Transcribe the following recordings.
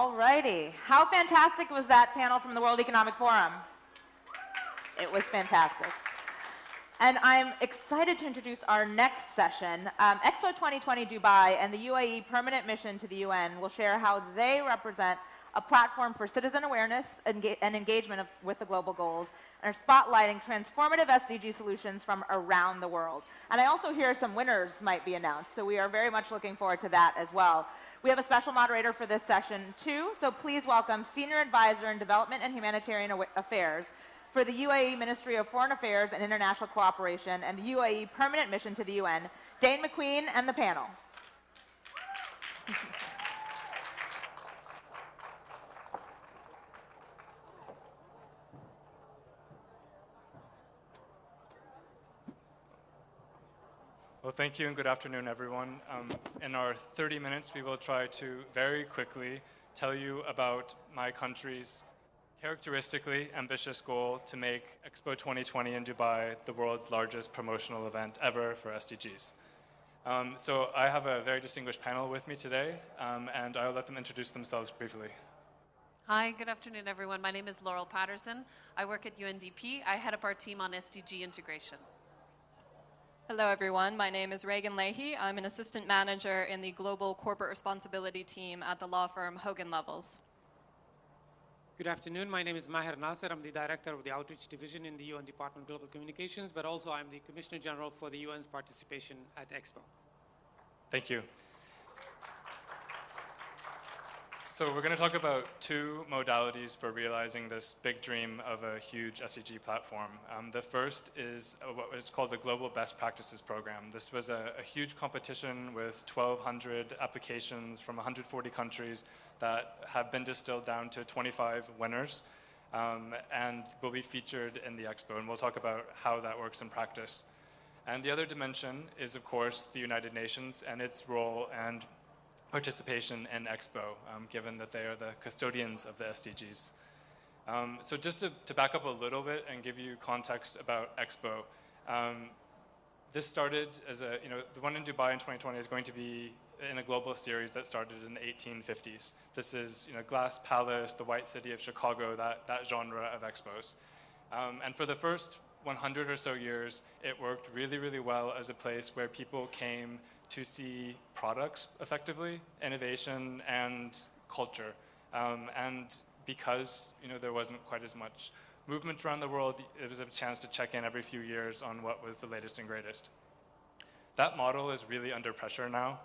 All righty. How fantastic was that panel from the World Economic Forum? It was fantastic. And I'm excited to introduce our next session. Expo 2020 Dubai and the UAE Permanent Mission to the UN will share how they represent a platform for citizen awareness and engagement with the global goals, and are spotlighting transformative SDG solutions from around the world. And I also hear some winners might be announced, so we are very much looking forward to that as well. We have a special moderator for this session too, so please welcome Senior Advisor in Development and Humanitarian Affairs for the UAE Ministry of Foreign Affairs and International Cooperation and the UAE Permanent Mission to the UN, Dane McQueen and the panel. Well, thank you and good afternoon, everyone. In our 30 minutes, we will try to very quickly tell you about my country's characteristically ambitious goal to make Expo 2020 in Dubai the world's largest promotional event ever for SDGs. So I have a very distinguished panel with me today, and I'll let them introduce themselves briefly. Hi, good afternoon, everyone. My name is Laurel Patterson. I work at UNDP. I head up our team on SDG integration. Hello, everyone. My name is Reagan Leahy. I'm an assistant manager in the Global Corporate Responsibility team at the law firm Hogan Lovells. Good afternoon. My name is Maher Nasser. I'm the director of the Outreach Division in the UN Department of Global Communications, but also I'm the Commissioner General for the UN's participation at Expo. Thank you. So we're going to talk about two modalities for realizing this big dream of a huge SDG platform. The first is what is called the Global Best Practices Program. This was a huge competition with 1,200 applications from 140 countries that have been distilled down to 25 winners and will be featured in the Expo, and we'll talk about how that works in practice. And the other dimension is, of course, the United Nations and its role and participation in Expo, given that they are the custodians of the SDGs. So just to back up a little bit and give you context about Expo, this started as the one in Dubai in 2020 is going to be in a global series that started in the 1850s. This is, Glass Palace, the White City of Chicago, that genre of expos. And for the first 100 or so years, it worked really, really well as a place where people came to see products effectively, innovation, and culture. And because there wasn't quite as much movement around the world, it was a chance to check in every few years on what was the latest and greatest. That model is really under pressure now.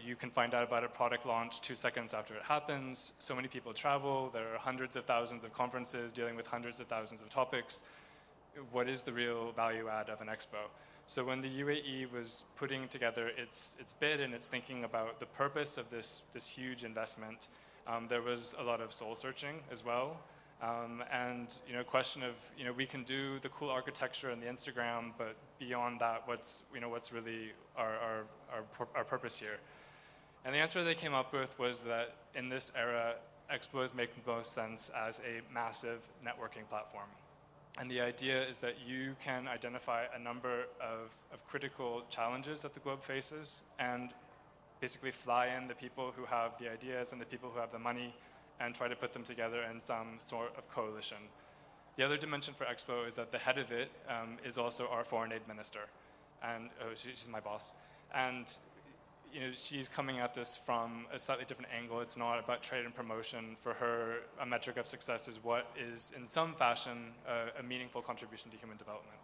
You can find out about a product launch 2 seconds after it happens. So many people travel. There are hundreds of thousands of conferences dealing with hundreds of thousands of topics. What is the real value add of an expo? So when the UAE was putting together its bid and its thinking about the purpose of this huge investment, there was a lot of soul searching as well. And question of we can do the cool architecture and the Instagram, but beyond that, what's really our purpose here? And the answer they came up with was that in this era, expos make the most sense as a massive networking platform. And the idea is that you can identify a number of critical challenges that the globe faces and basically fly in the people who have the ideas and the people who have the money and try to put them together in some sort of coalition. The other dimension for Expo is that the head of it is also our foreign aid minister, and she's my boss. And she's coming at this from a slightly different angle. It's not about trade and promotion. For her, a metric of success is what is, in some fashion, a meaningful contribution to human development.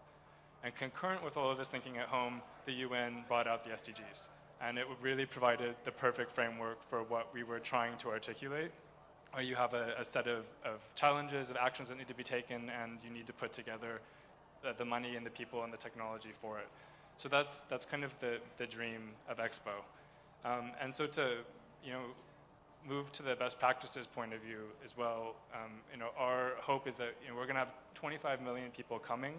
And concurrent with all of this thinking at home, the UN brought out the SDGs. And it really provided the perfect framework for what we were trying to articulate. Or you have a set of challenges, of actions that need to be taken, and you need to put together the money and the people and the technology for it. So that's kind of the dream of Expo. And so to move to the best practices point of view as well, our hope is that we're going to have 25 million people coming,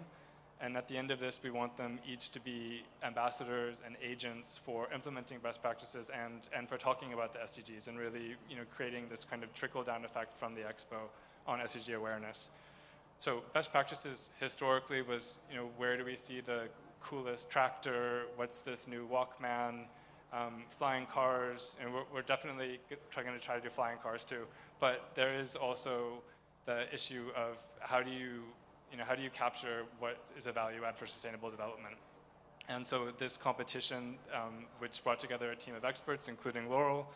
and at the end of this, we want them each to be ambassadors and agents for implementing best practices and for talking about the SDGs and really creating this kind of trickle-down effect from the Expo on SDG awareness. So best practices historically was where do we see the coolest tractor? What's this new Walkman? flying cars, and we're definitely trying to try to do flying cars too. But there is also the issue of how do you capture what is a value add for sustainable development. And so this competition, which brought together a team of experts, including Laurel,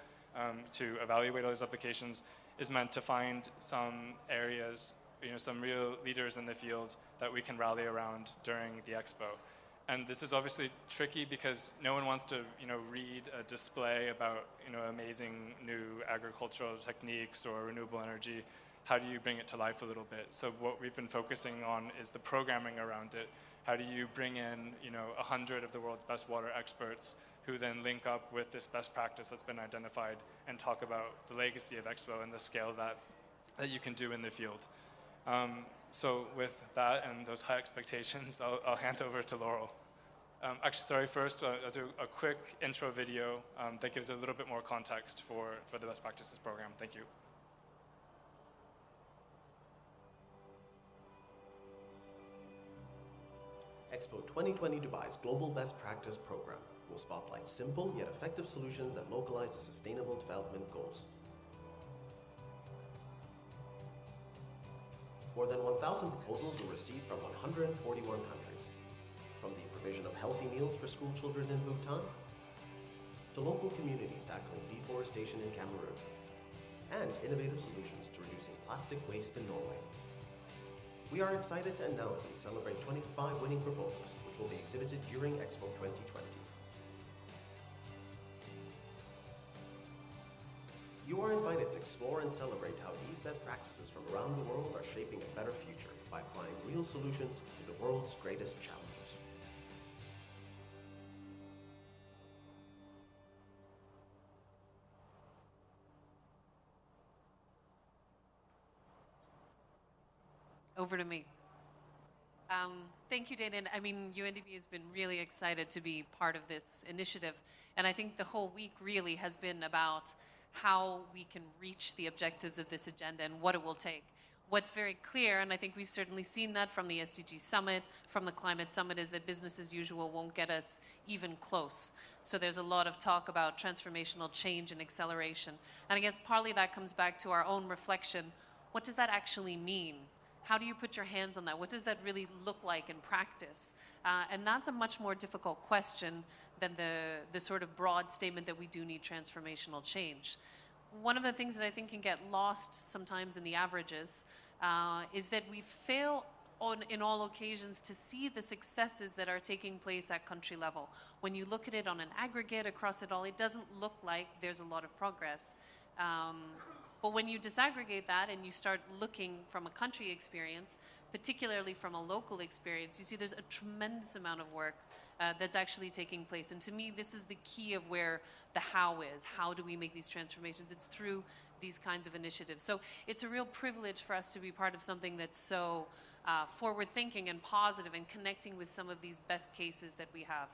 to evaluate all these applications, is meant to find some areas, some real leaders in the field that we can rally around during the Expo. And this is obviously tricky because no one wants to, read a display about, amazing new agricultural techniques or renewable energy. How do you bring it to life a little bit? So what we've been focusing on is the programming around it. How do you bring in, 100 of the world's best water experts who then link up with this best practice that's been identified and talk about the legacy of Expo and the scale that you can do in the field. So with that and those high expectations, I'll hand over to Laurel. Actually, sorry, first I'll do a quick intro video that gives a little bit more context for the Best Practices program. Thank you. Expo 2020 Dubai's Global Best Practice Program will spotlight simple yet effective solutions that localize the Sustainable Development Goals. More than 1,000 proposals were received from 141 countries, from the provision of healthy meals for school children in Bhutan, to local communities tackling deforestation in Cameroon, and innovative solutions to reducing plastic waste in Norway. We are excited to announce and celebrate 25 winning proposals, which will be exhibited during Expo 2020. You are invited to explore and celebrate how these best practices from around the world are shaping a better future by applying real solutions to the world's greatest challenges. Over to me. Thank you, Dana. I mean, UNDP has been really excited to be part of this initiative. And I think the whole week really has been about how we can reach the objectives of this agenda and what it will take. What's very clear, and I think we've certainly seen that from the SDG Summit, from the Climate Summit, is that business as usual won't get us even close. So there's a lot of talk about transformational change and acceleration. And I guess partly that comes back to our own reflection. What does that actually mean? How do you put your hands on that? What does that really look like in practice? And that's a much more difficult question than the sort of broad statement that we do need transformational change. One of the things that I think can get lost sometimes in the averages is that we fail in all occasions to see the successes that are taking place at country level. When you look at it on an aggregate across it all, it doesn't look like there's a lot of progress. But when you disaggregate that and you start looking from a country experience, particularly from a local experience, you see there's a tremendous amount of work that's actually taking place. And to me, this is the key of where the how is. How do we make these transformations? It's through these kinds of initiatives. So it's a real privilege for us to be part of something that's so forward-thinking and positive and connecting with some of these best cases that we have.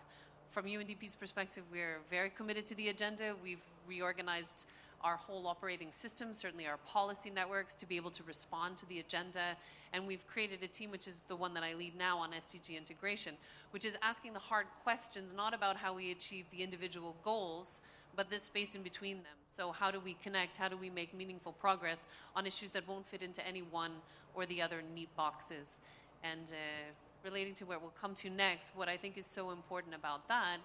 From UNDP's perspective, we're very committed to the agenda. We've reorganized our whole operating system, certainly our policy networks, to be able to respond to the agenda. And we've created a team, which is the one that I lead now on SDG integration, which is asking the hard questions, not about how we achieve the individual goals, but this space in between them. So how do we connect? How do we make meaningful progress on issues that won't fit into any one or the other neat boxes? And relating to where we'll come to next, what I think is so important about that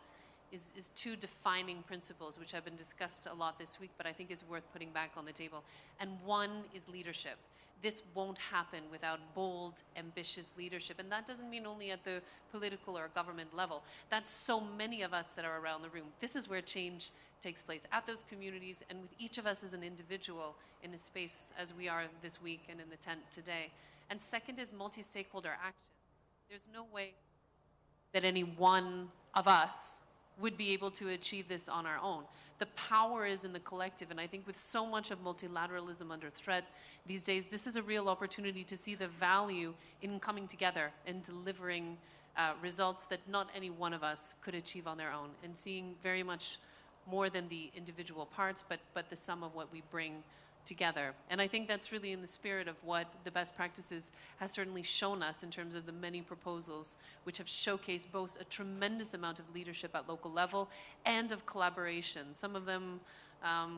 is two defining principles, which have been discussed a lot this week, but I think is worth putting back on the table. And one is leadership. This won't happen without bold, ambitious leadership. And that doesn't mean only at the political or government level. That's so many of us that are around the room. This is where change takes place, at those communities and with each of us as an individual in a space as we are this week and in the tent today. And second is multi-stakeholder action. There's no way that any one of us would be able to achieve this on our own. The power is in the collective, and I think with so much of multilateralism under threat these days, this is a real opportunity to see the value in coming together and delivering results that not any one of us could achieve on their own, and seeing very much more than the individual parts, but the sum of what we bring together. And I think that's really in the spirit of what the best practices has certainly shown us in terms of the many proposals which have showcased both a tremendous amount of leadership at local level and of collaboration. Some of them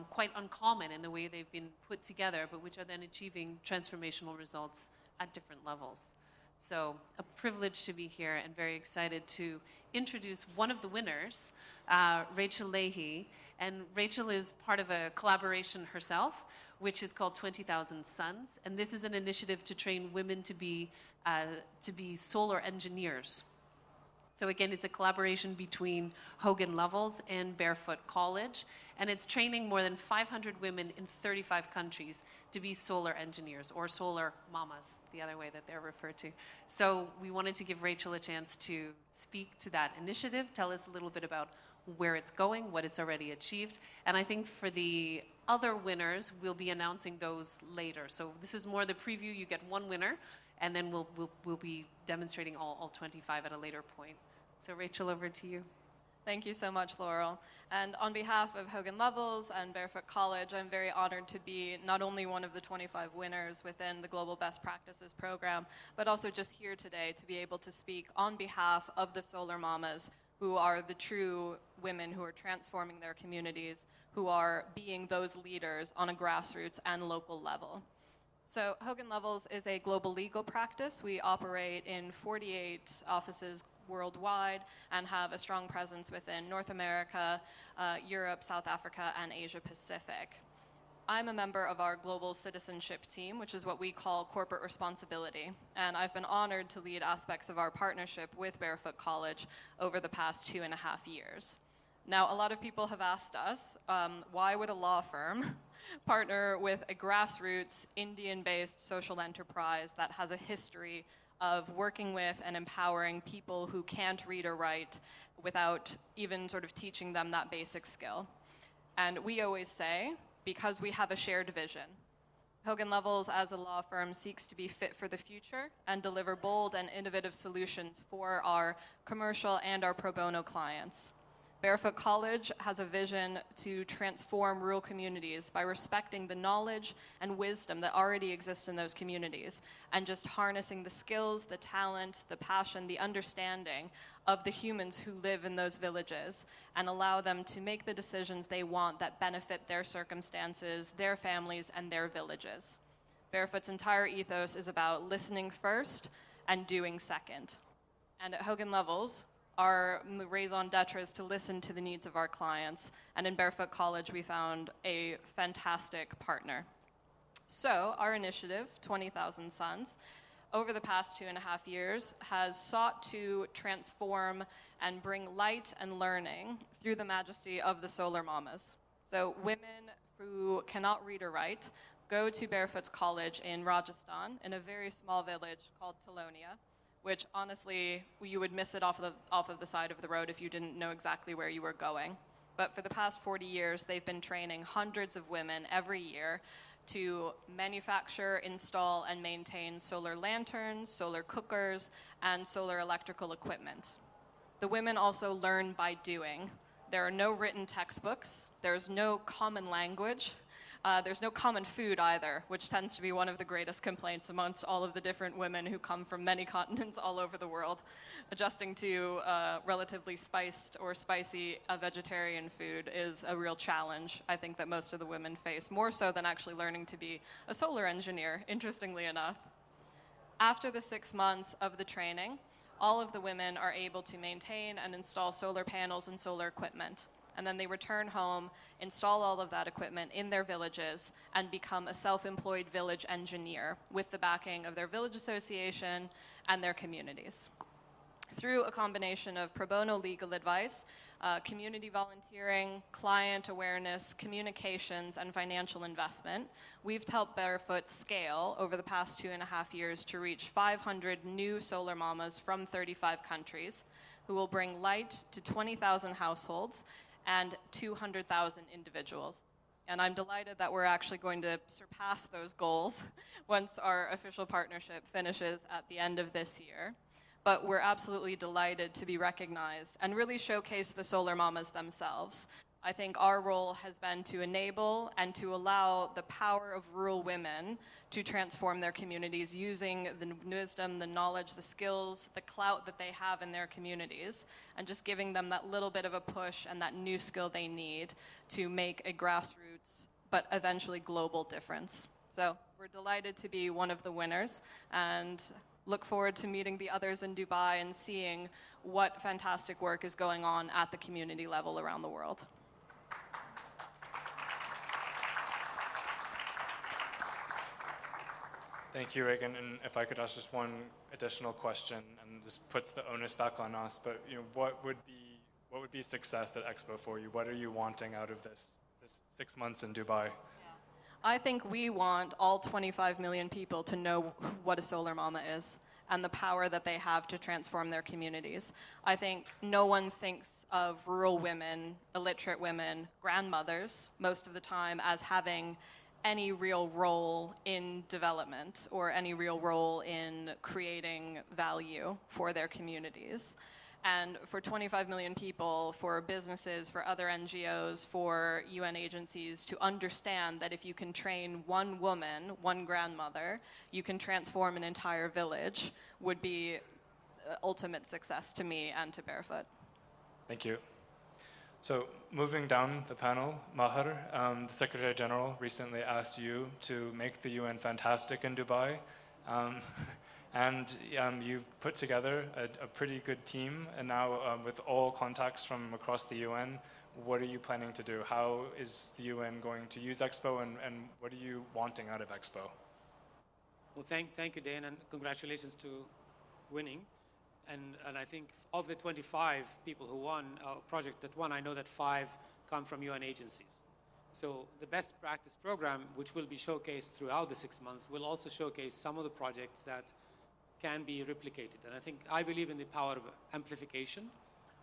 quite uncommon in the way they've been put together, but which are then achieving transformational results at different levels. So a privilege to be here and very excited to introduce one of the winners, Rachel Leahy. And Rachel is part of a collaboration herself, which is called 20,000 Suns. And this is an initiative to train women to be solar engineers. So again, it's a collaboration between Hogan Lovells and Barefoot College, and it's training more than 500 women in 35 countries to be solar engineers, or solar mamas, the other way that they're referred to. So we wanted to give Rachel a chance to speak to that initiative, tell us a little bit about where it's going, what it's already achieved, and I think for the other winners, we'll be announcing those later. So this is more the preview. You get one winner, and then we'll be demonstrating all 25 at a later point. So Rachel, over to you. Thank you so much, Laurel. And on behalf of Hogan Lovells and Barefoot College, I'm very honored to be not only one of the 25 winners within the Global Best Practices program, but also just here today to be able to speak on behalf of the Solar Mamas, who are the true women who are transforming their communities, who are being those leaders on a grassroots and local level. So Hogan Lovells is a global legal practice. We operate in 48 offices worldwide and have a strong presence within North America, Europe, South Africa, and Asia Pacific. I'm a member of our global citizenship team, which is what we call corporate responsibility, and I've been honored to lead aspects of our partnership with Barefoot College over the past 2.5 years. Now, a lot of people have asked us, why would a law firm partner with a grassroots Indian-based social enterprise that has a history of working with and empowering people who can't read or write without even sort of teaching them that basic skill? And we always say, because we have a shared vision. Hogan Lovells as a law firm seeks to be fit for the future and deliver bold and innovative solutions for our commercial and our pro bono clients. Barefoot College has a vision to transform rural communities by respecting the knowledge and wisdom that already exists in those communities and just harnessing the skills, the talent, the passion, the understanding of the humans who live in those villages and allow them to make the decisions they want that benefit their circumstances, their families, and their villages. Barefoot's entire ethos is about listening first and doing second. And at Hogan Lovells, our raison d'etre is to listen to the needs of our clients, and in Barefoot College we found a fantastic partner. So our initiative, 20,000 Suns, over the past 2.5 years has sought to transform and bring light and learning through the majesty of the Solar Mamas. So women who cannot read or write go to Barefoot College in Rajasthan in a very small village called Talonia, which honestly, you would miss it off of the side of the road if you didn't know exactly where you were going. But for the past 40 years, they've been training hundreds of women every year to manufacture, install, and maintain solar lanterns, solar cookers, and solar electrical equipment. The women also learn by doing. There are no written textbooks. There's no common language. There's no common food either, which tends to be one of the greatest complaints amongst all of the different women who come from many continents all over the world. Adjusting to relatively spiced or spicy vegetarian food is a real challenge, I think, that most of the women face, more so than actually learning to be a solar engineer, interestingly enough. After the 6 months of the training, all of the women are able to maintain and install solar panels and solar equipment. And then they return home, install all of that equipment in their villages, and become a self-employed village engineer with the backing of their village association and their communities. Through a combination of pro bono legal advice, community volunteering, client awareness, communications, and financial investment, we've helped Barefoot scale over the past 2.5 years to reach 500 new solar mamas from 35 countries who will bring light to 20,000 households and 200,000 individuals. And I'm delighted that we're actually going to surpass those goals once our official partnership finishes at the end of this year. But we're absolutely delighted to be recognized and really showcase the Solar Mamas themselves. I think our role has been to enable and to allow the power of rural women to transform their communities using the wisdom, the knowledge, the skills, the clout that they have in their communities, and just giving them that little bit of a push and that new skill they need to make a grassroots but eventually global difference. So we're delighted to be one of the winners and look forward to meeting the others in Dubai and seeing what fantastic work is going on at the community level around the world. Thank you, Reagan. And if I could ask just one additional question, and this puts the onus back on us, but what would be success at Expo for you? What are you wanting out of this 6 months in Dubai? I think we want all 25 million people to know what a solar mama is and the power that they have to transform their communities. I think no one thinks of rural women, illiterate women, grandmothers most of the time as having any real role in development or any real role in creating value for their communities. And for 25 million people, for businesses, for other NGOs, for UN agencies to understand that if you can train one woman, one grandmother, you can transform an entire village would be ultimate success to me and to Barefoot. Thank you. So moving down the panel, Maher, the Secretary General recently asked you to make the UN fantastic in Dubai. And you've put together a pretty good team, and now with all contacts from across the UN, what are you planning to do? How is the UN going to use Expo, and what are you wanting out of Expo? Well, thank you, Dan, and congratulations to winning. And I think of the 25 people who won, project that won, I know that 5 come from UN agencies. So the best practice program, which will be showcased throughout the 6 months, will also showcase some of the projects that can be replicated. And I believe in the power of amplification.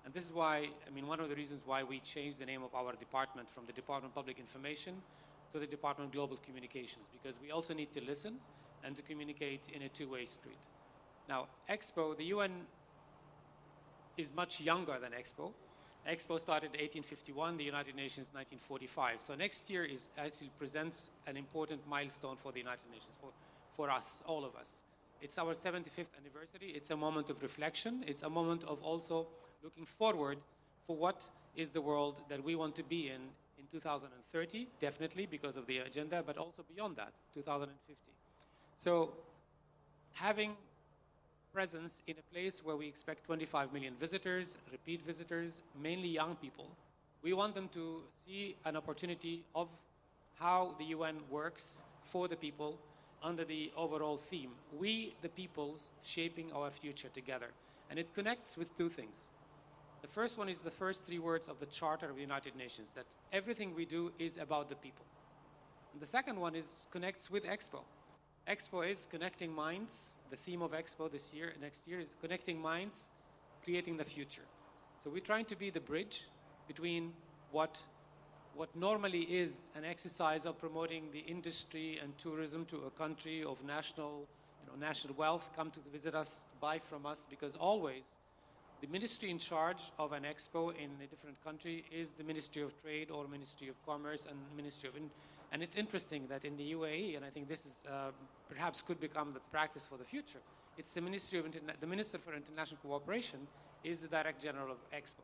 And this is why, one of the reasons why we changed the name of our department from the Department of Public Information to the Department of Global Communications, because we also need to listen and to communicate in a two-way street. Now, Expo, the UN is much younger than Expo. Expo started in 1851, the United Nations 1945. So next year actually presents an important milestone for the United Nations, for us, all of us. It's our 75th anniversary. It's a moment of reflection. It's a moment of also looking forward for what is the world that we want to be in 2030, definitely because of the agenda, but also beyond that, 2050. So having presence in a place where we expect 25 million visitors, repeat visitors, mainly young people, we want them to see an opportunity of how the UN works for the people under the overall theme, we the peoples shaping our future together. And it connects with 2 things. The first one is the first 3 words of the Charter of the United Nations, that everything we do is about the people. And the second one connects with Expo. Expo is connecting minds. The theme of Expo next year is connecting minds, creating the future. So we're trying to be the bridge between what normally is an exercise of promoting the industry and tourism to a country of national wealth, come to visit us, buy from us, because always the ministry in charge of an expo in a different country is the Ministry of Trade or Ministry of Commerce and Ministry of... And it's interesting that in the UAE, and I think this is perhaps could become the practice for the future, it's the the Minister for International Cooperation is the Director General of Expo.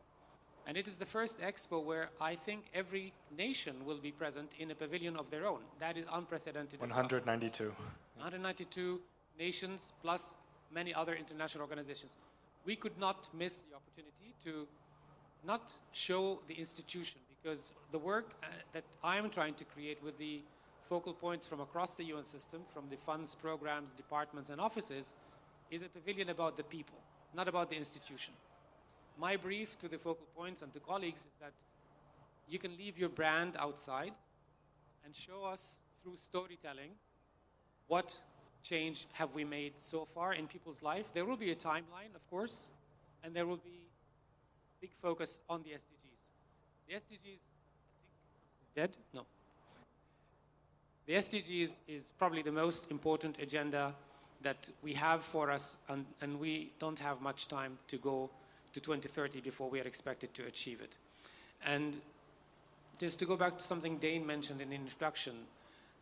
And it is the first Expo where I think every nation will be present in a pavilion of their own. That is unprecedented. 192. 192 nations plus many other international organizations. We could not miss the opportunity to not show the institution, because the work that I am trying to create with the focal points from across the UN system, from the funds, programs, departments, and offices, is a pavilion about the people, not about the institution. My brief to the focal points and to colleagues is that you can leave your brand outside and show us through storytelling what change have we made so far in people's life. There will be a timeline, of course, and there will be big focus on the SDGs. The SDGs, I think, is dead? No. The SDGs is probably the most important agenda that we have for us, and we don't have much time to go to 2030 before we are expected to achieve it. And just to go back to something Dane mentioned in the introduction,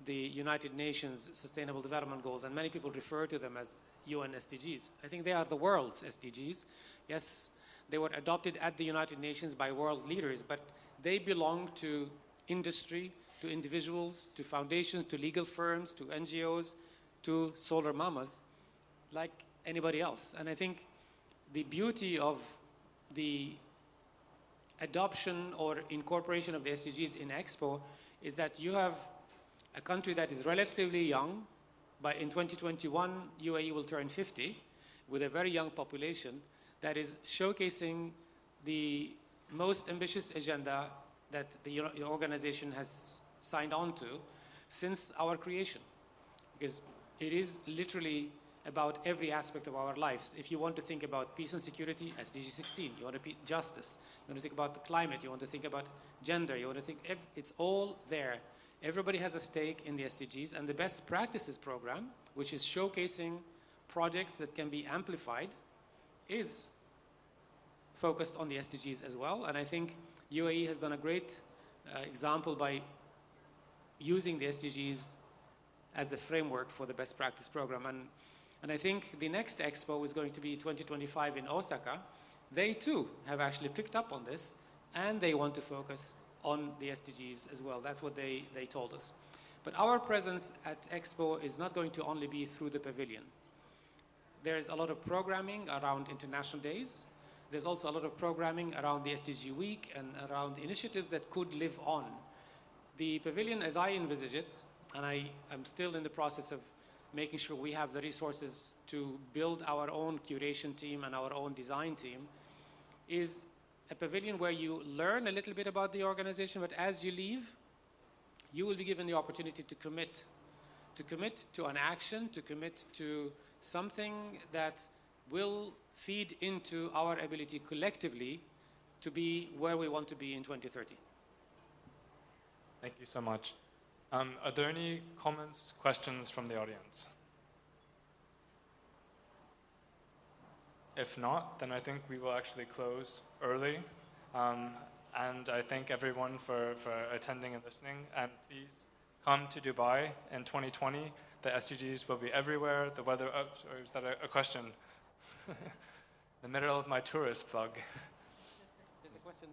the United Nations Sustainable Development Goals, and many people refer to them as UN SDGs. I think they are the world's SDGs. Yes, they were adopted at the United Nations by world leaders, but they belong to industry, to individuals, to foundations, to legal firms, to NGOs, to solar mamas, like anybody else. And I think the beauty of the adoption or incorporation of the SDGs in Expo is that you have a country that is relatively young. In 2021, UAE will turn 50 with a very young population that is showcasing the most ambitious agenda that the organization has signed on to since our creation. Because it is literally about every aspect of our lives. If you want to think about peace and security, SDG 16. You want to justice. You want to think about the climate. You want to think about gender. You want to think, it's all there. Everybody has a stake in the SDGs, and the best practices program, which is showcasing projects that can be amplified, is focused on the SDGs as well. And I think UAE has done a great example by using the SDGs as the framework for the best practice program. And I think the next Expo is going to be 2025 in Osaka. They too have actually picked up on this, and they want to focus on the SDGs as well. That's what they told us. But our presence at Expo is not going to only be through the pavilion. There's a lot of programming around international days. There's also a lot of programming around the SDG week and around initiatives that could live on. The pavilion, as I envisage it, and I'm still in the process of making sure we have the resources to build our own curation team and our own design team, is a pavilion where you learn a little bit about the organization, but as you leave, you will be given the opportunity to commit to an action, to commit to something that will feed into our ability collectively to be where we want to be in 2030. Thank you so much. Are there any comments, questions from the audience? If not, then I think we will actually close early. And I thank everyone for attending and listening. And please come to Dubai in 2020. The SDGs will be everywhere. The weather, or is that a question? The middle of my tourist plug. There's a question.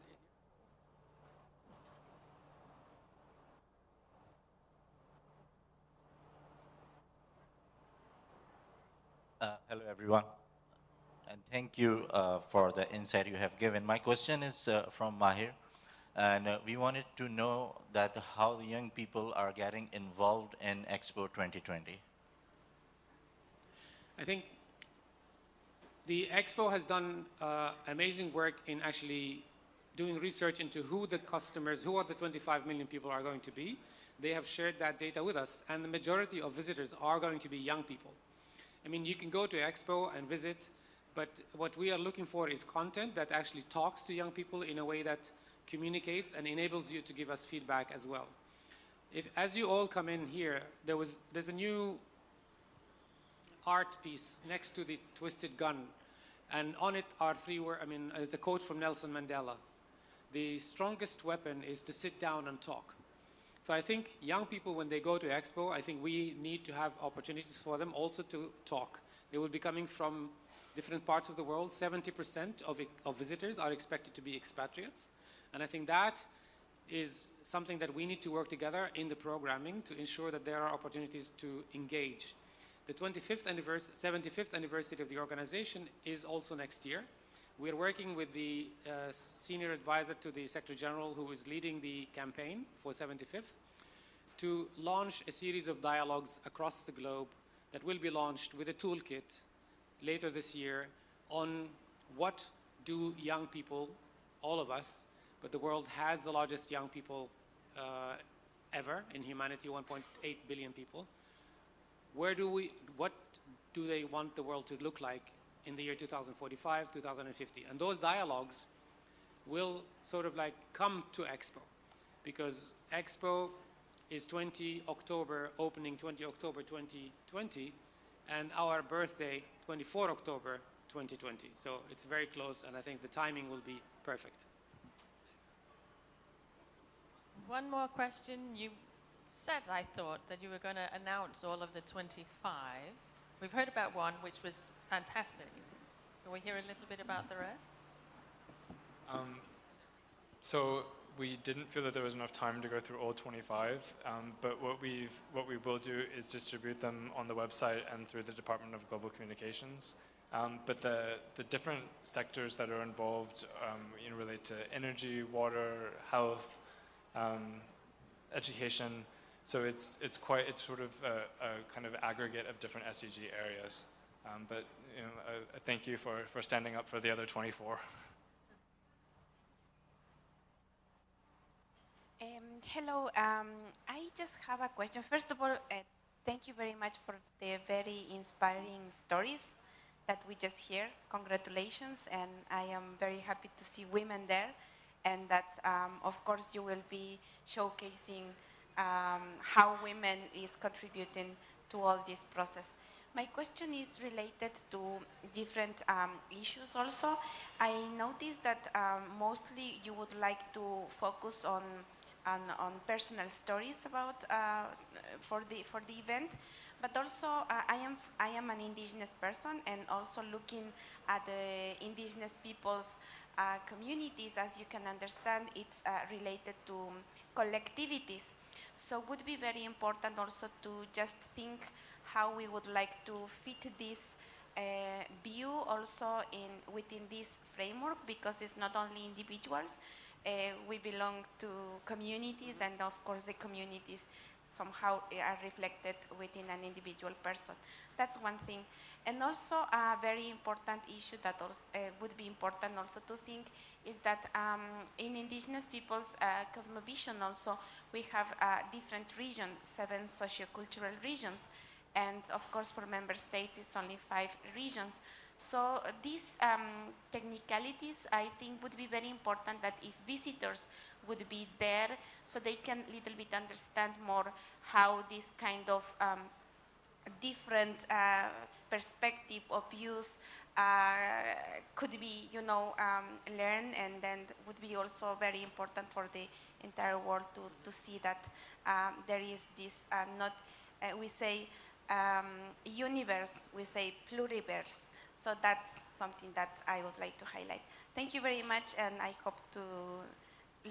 Hello, everyone. And thank you for the insight you have given. My question is from Mahir. And we wanted to know that how the young people are getting involved in Expo 2020. I think the Expo has done amazing work in actually doing research into who the customers, who are the 25 million people are going to be. They have shared that data with us, and the majority of visitors are going to be young people. I mean, you can go to Expo and visit, but what we are looking for is content that actually talks to young people in a way that communicates and enables you to give us feedback as well. As you all come in here, there's a new art piece next to the twisted gun, and on it are three words. I mean, it's a quote from Nelson Mandela. The strongest weapon is to sit down and talk. So I think young people, when they go to Expo, I think we need to have opportunities for them also to talk. They will be coming from different parts of the world. 70% of visitors are expected to be expatriates. And I think that is something that we need to work together in the programming to ensure that there are opportunities to engage. The 75th anniversary of the organization is also next year. We're working with the senior advisor to the Secretary General who is leading the campaign for 75th to launch a series of dialogues across the globe that will be launched with a toolkit later this year on what do young people, all of us, but the world has the largest young people ever in humanity, 1.8 billion people. What do they want the world to look like in the year 2045, 2050? And those dialogues will sort of like come to Expo, because Expo is 20 October, opening 20 October 2020, and our birthday, 24 October 2020. So it's very close, and I think the timing will be perfect. One more question. You said, I thought, that you were going to announce all of the 25. We've heard about one, which was fantastic. Can we hear a little bit about the rest? So we didn't feel that there was enough time to go through all 25, but what we will do is distribute them on the website and through the Department of Global Communications. But the different sectors that are involved relate to energy, water, health, education. So it's sort of a kind of aggregate of different SDG areas. But thank you for standing up for the other 24. Hello, I just have a question. First of all, thank you very much for the very inspiring stories that we just hear. Congratulations, and I am very happy to see women there, and that, of course, you will be showcasing how women is contributing to all this process. My question is related to different issues also. I noticed that mostly you would like to focus on personal stories about for the event, but also I am an indigenous person, and also looking at the indigenous people's communities. As you can understand, it's related to collectivities. So it would be very important also to just think how we would like to fit this view also within this framework, because it's not only individuals. We belong to communities, and of course the communities somehow are reflected within an individual person. That's one thing. And also a very important issue that also, would be important also to think is that in indigenous people's cosmovision also, we have different regions, 7 sociocultural regions. And of course for member states it's only 5 regions. So these technicalities, I think, would be very important, that if visitors would be there, so they can little bit understand more how this kind of different perspective of views could be, learned, and then would be also very important for the entire world to see that there is this we say universe, we say pluriverse. So that's something that I would like to highlight. Thank you very much, and I hope to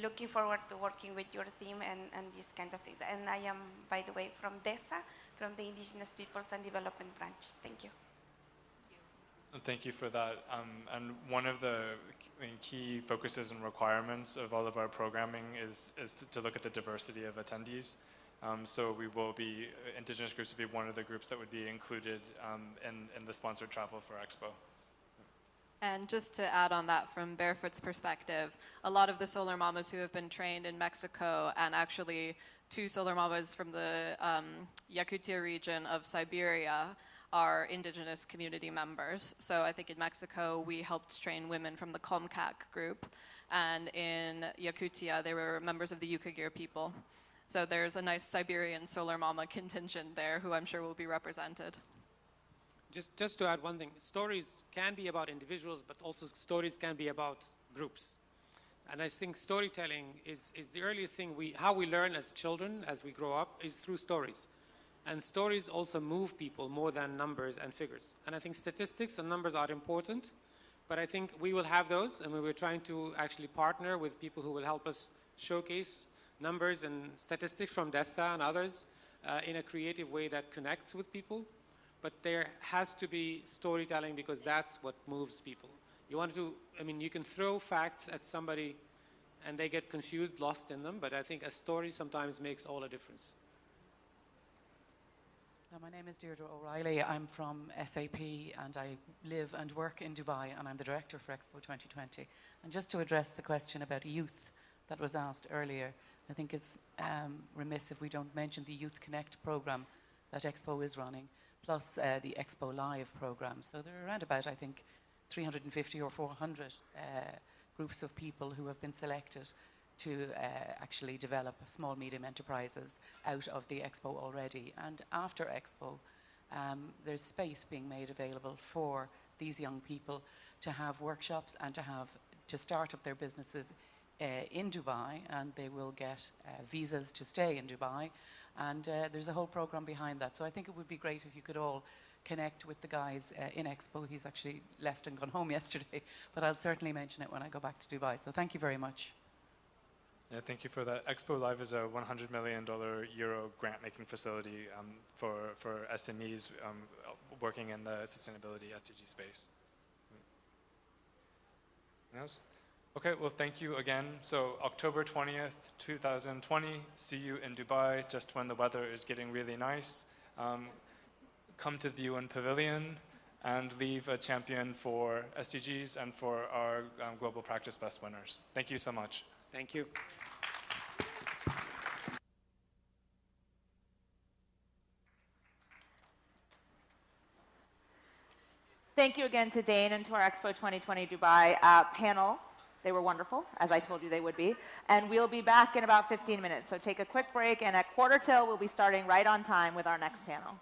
looking forward to working with your team and these kind of things. And I am, by the way, from DESA, from the Indigenous Peoples and Development Branch. Thank you. Thank you for that. And one of the key focuses and requirements of all of our programming is to look at the diversity of attendees. So we will be, Indigenous groups will be one of the groups that would be included in the sponsored travel for Expo. And just to add on that, from Barefoot's perspective, a lot of the solar mamas who have been trained in Mexico, and actually 2 solar mamas from the Yakutia region of Siberia, are indigenous community members. So I think in Mexico we helped train women from the Comcac group, and in Yakutia they were members of the Yukagir people. So there's a nice Siberian solar mama contingent there who I'm sure will be represented. Just to add one thing, stories can be about individuals, but also stories can be about groups. And I think storytelling is the early thing. How we learn as children, as we grow up, is through stories. And stories also move people more than numbers and figures. And I think statistics and numbers are important, but I think we will have those, and we're trying to actually partner with people who will help us showcase numbers and statistics from DESA and others in a creative way that connects with people. But there has to be storytelling, because that's what moves people. You can throw facts at somebody and they get confused, lost in them, but I think a story sometimes makes all the difference. My name is Deirdre O'Reilly. I'm from SAP, and I live and work in Dubai, and I'm the director for Expo 2020. And just to address the question about youth that was asked earlier, I think it's remiss if we don't mention the Youth Connect program that Expo is running, plus the Expo Live program. So there are around about, I think, 350 or 400 groups of people who have been selected to actually develop small, medium enterprises out of the Expo already. And after Expo, there's space being made available for these young people to have workshops and to start up their businesses in Dubai, and they will get visas to stay in Dubai. And there's a whole program behind that. So I think it would be great if you could all connect with the guys in Expo. He's actually left and gone home yesterday, but I'll certainly mention it when I go back to Dubai. So thank you very much. Yeah, thank you for that. Expo Live is a $100 million Euro grant-making facility for SMEs working in the sustainability SDG space. Anything else? Okay, well, thank you again. So October 20th, 2020, see you in Dubai just when the weather is getting really nice. Come to the UN Pavilion and leave a champion for SDGs and for our Global Practice Best winners. Thank you so much. Thank you. Thank you again to Dane and to our Expo 2020 Dubai panel. They were wonderful, as I told you they would be. And we'll be back in about 15 minutes. So take a quick break, and at 11:45, we'll be starting right on time with our next panel.